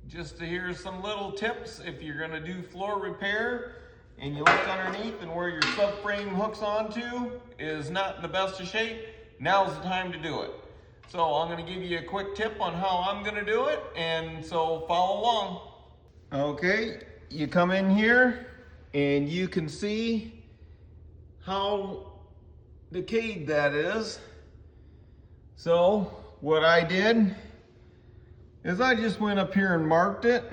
just here's some little tips if you're gonna do floor repair and you look underneath and where your subframe hooks onto is not in the best of shape, now's the time to do it. So I'm gonna give you a quick tip on how I'm gonna do it, and so follow along. Okay, you come in here and you can see how decayed that is. So what I did is I just went up here and marked it.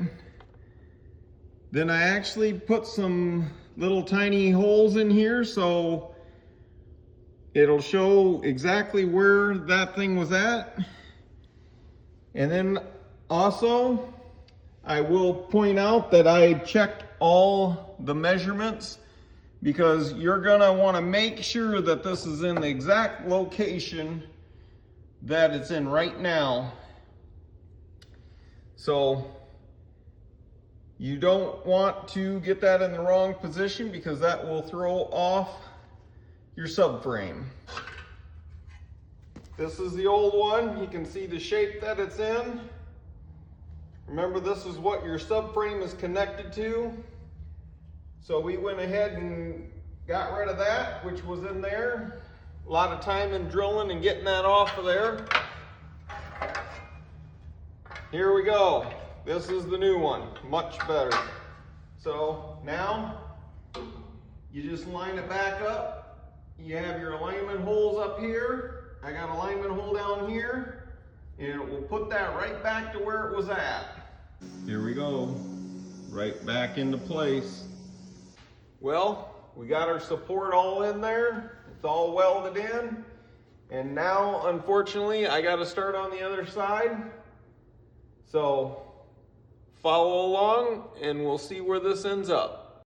Then I actually put some little tiny holes in here so it'll show exactly where that thing was at. And then also I will point out that I checked all the measurements, because you're gonna wanna make sure that this is in the exact location that it's in right now. So you don't want to get that in the wrong position, because that will throw off your subframe. This is the old one. You can see the shape that it's in. Remember, this is what your subframe is connected to. So we went ahead and got rid of that, which was in there. A lot of time in drilling and getting that off of there. Here we go. This is the new one, much better. So now you just line it back up. You have your alignment holes up here. I got an alignment hole down here, and it will put that right back to where it was at. Here we go, right back into place. Well, we got our support all in there. It's all welded in. And now, unfortunately, I got to start on the other side. So follow along and we'll see where this ends up.